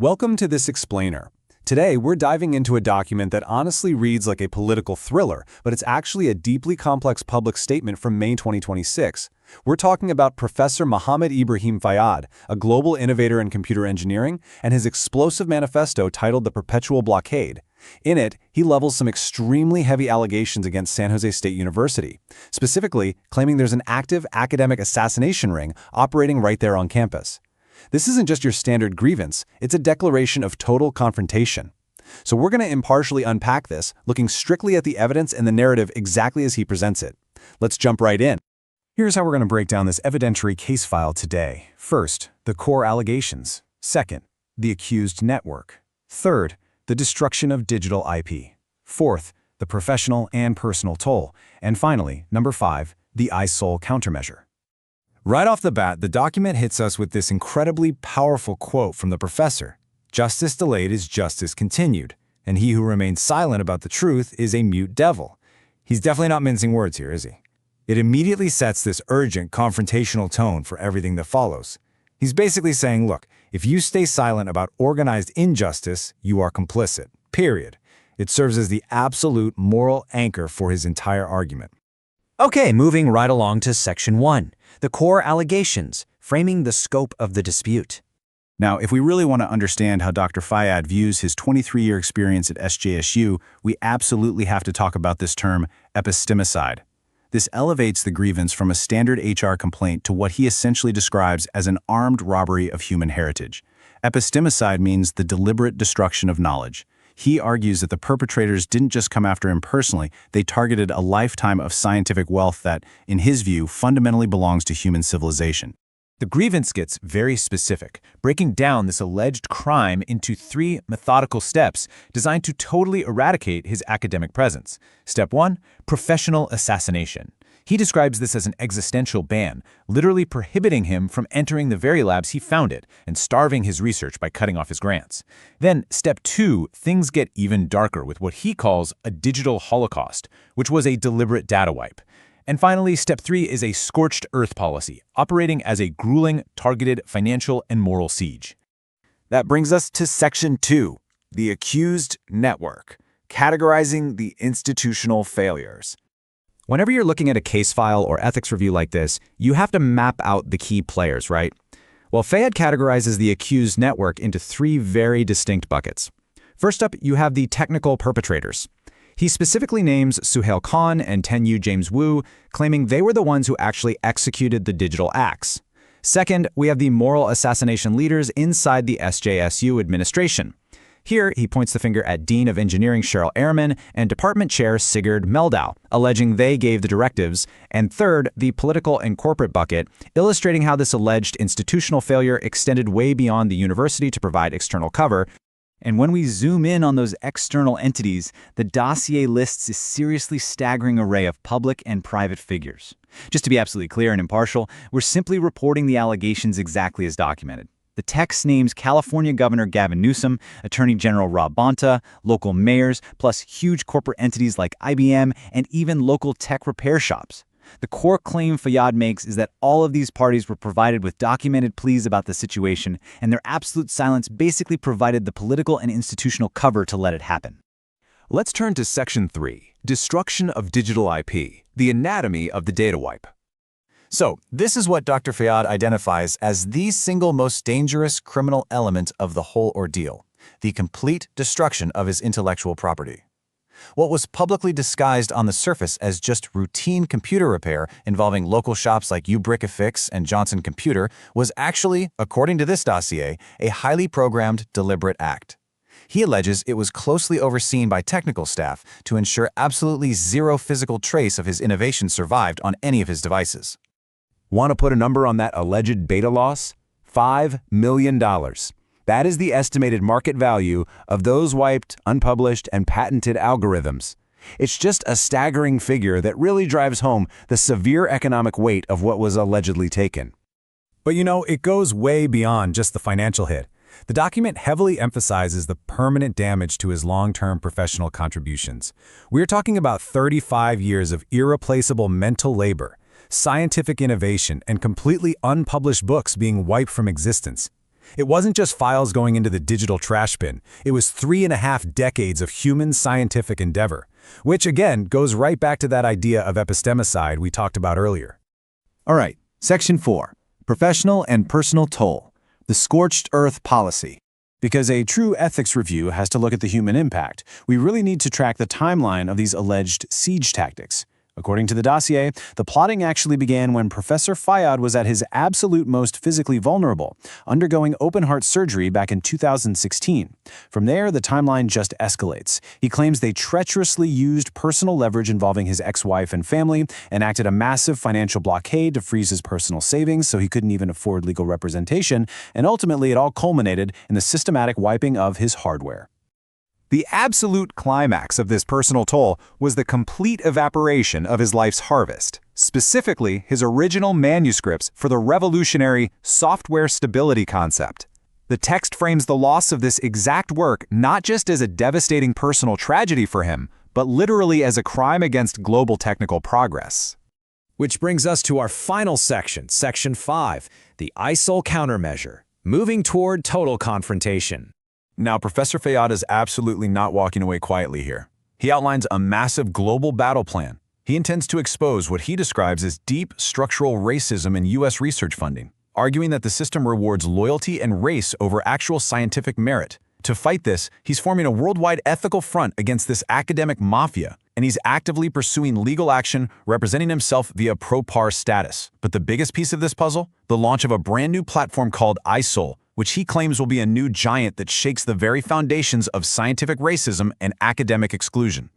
Welcome to this explainer. Today, we're diving into a document that honestly reads like a political thriller, but it's actually a deeply complex public statement from May 2026. We're talking about Professor Mohammed Ibrahim Fayyad, a global innovator in computer engineering, and his explosive manifesto titled The Perpetual Blockade. In it, he levels some extremely heavy allegations against San Jose State University, specifically claiming there's an active academic assassination ring operating right there on campus. This isn't just your standard grievance, it's a declaration of total confrontation. So we're going to impartially unpack this, looking strictly at the evidence and the narrative exactly as he presents it. Let's jump right in. Here's how we're going to break down this evidentiary case file today. First, the core allegations. Second, the accused network. Third, the destruction of digital IP. Fourth, the professional and personal toll. And finally, number 5, the ISOL countermeasure. Right off the bat, the document hits us with this incredibly powerful quote from the professor. Justice delayed is justice continued, and he who remains silent about the truth is a mute devil. He's definitely not mincing words here, is he? It immediately sets this urgent, confrontational tone for everything that follows. He's basically saying, look, if you stay silent about organized injustice, you are complicit, period. It serves as the absolute moral anchor for his entire argument. Okay, moving right along to Section 1, the core allegations, framing the scope of the dispute. Now, if we really want to understand how Dr. Fayyad views his 23-year experience at SJSU, we absolutely have to talk about this term, epistemicide. This elevates the grievance from a standard HR complaint to what he essentially describes as an armed robbery of human heritage. Epistemicide means the deliberate destruction of knowledge. He argues that the perpetrators didn't just come after him personally, they targeted a lifetime of scientific wealth that, in his view, fundamentally belongs to human civilization. The grievance gets very specific, breaking down this alleged crime into 3 methodical steps designed to totally eradicate his academic presence. Step 1, professional assassination. He describes this as an existential ban, literally prohibiting him from entering the very labs he founded and starving his research by cutting off his grants. Then, step 2, things get even darker with what he calls a digital holocaust, which was a deliberate data wipe. And finally, step 3 is a scorched earth policy, operating as a grueling, targeted financial and moral siege. That brings us to Section 2, the accused network, categorizing the institutional failures. Whenever you're looking at a case file or ethics review like this, you have to map out the key players, right? Well, Fayyad categorizes the accused network into 3 very distinct buckets. First up, you have the technical perpetrators. He specifically names Suhail Khan and Tenyu James Wu, claiming they were the ones who actually executed the digital acts. Second, we have the moral assassination leaders inside the SJSU administration. Here, he points the finger at Dean of Engineering Cheryl Ehrman and Department Chair Sigurd Meldau, alleging they gave the directives. And third, the political and corporate bucket, illustrating how this alleged institutional failure extended way beyond the university to provide external cover. And when we zoom in on those external entities, the dossier lists a seriously staggering array of public and private figures. Just to be absolutely clear and impartial, we're simply reporting the allegations exactly as documented. The text names California Governor Gavin Newsom, Attorney General Rob Bonta, local mayors, plus huge corporate entities like IBM and even local tech repair shops. The core claim Fayyad makes is that all of these parties were provided with documented pleas about the situation, and their absolute silence basically provided the political and institutional cover to let it happen. Let's turn to Section 3, Destruction of Digital IP, the anatomy of the data wipe. So, this is what Dr. Fayyad identifies as the single most dangerous criminal element of the whole ordeal, the complete destruction of his intellectual property. What was publicly disguised on the surface as just routine computer repair involving local shops like Ubrickafix and Johnson Computer was actually, according to this dossier, a highly programmed, deliberate act. He alleges it was closely overseen by technical staff to ensure absolutely zero physical trace of his innovation survived on any of his devices. Want to put a number on that alleged data loss? $5 million. That is the estimated market value of those wiped, unpublished, and patented algorithms. It's just a staggering figure that really drives home the severe economic weight of what was allegedly taken. But you know, it goes way beyond just the financial hit. The document heavily emphasizes the permanent damage to his long-term professional contributions. We're talking about 35 years of irreplaceable mental labor, scientific innovation, and completely unpublished books being wiped from existence. It wasn't just files going into the digital trash bin. It was 3.5 decades of human scientific endeavor, which again goes right back to that idea of epistemicide we talked about earlier. All right, Section 4, Professional and Personal Toll, the Scorched Earth Policy. Because a true ethics review has to look at the human impact, we really need to track the timeline of these alleged siege tactics. According to the dossier, the plotting actually began when Professor Fayyad was at his absolute most physically vulnerable, undergoing open-heart surgery back in 2016. From there, the timeline just escalates. He claims they treacherously used personal leverage involving his ex-wife and family and acted a massive financial blockade to freeze his personal savings so he couldn't even afford legal representation, and ultimately it all culminated in the systematic wiping of his hardware. The absolute climax of this personal toll was the complete evaporation of his life's harvest, specifically his original manuscripts for the revolutionary software stability concept. The text frames the loss of this exact work not just as a devastating personal tragedy for him, but literally as a crime against global technical progress. Which brings us to our final section, Section 5, the ISIL countermeasure, moving toward total confrontation. Now, Professor Fayyad is absolutely not walking away quietly here. He outlines a massive global battle plan. He intends to expose what he describes as deep structural racism in U.S. research funding, arguing that the system rewards loyalty and race over actual scientific merit. To fight this, he's forming a worldwide ethical front against this academic mafia, and he's actively pursuing legal action representing himself via pro-par status. But the biggest piece of this puzzle? The launch of a brand new platform called ISIL, which he claims will be a new giant that shakes the very foundations of scientific racism and academic exclusion.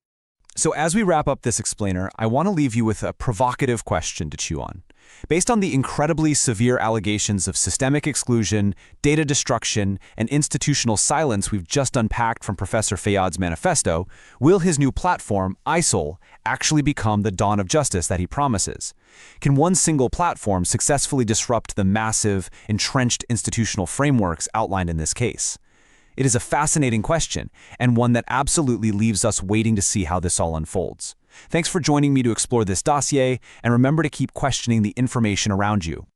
So as we wrap up this explainer, I want to leave you with a provocative question to chew on. Based on the incredibly severe allegations of systemic exclusion, data destruction, and institutional silence we've just unpacked from Professor Fayyad's manifesto, will his new platform, ISIL, actually become the dawn of justice that he promises? Can one single platform successfully disrupt the massive, entrenched institutional frameworks outlined in this case? It is a fascinating question, and one that absolutely leaves us waiting to see how this all unfolds. Thanks for joining me to explore this dossier, and remember to keep questioning the information around you.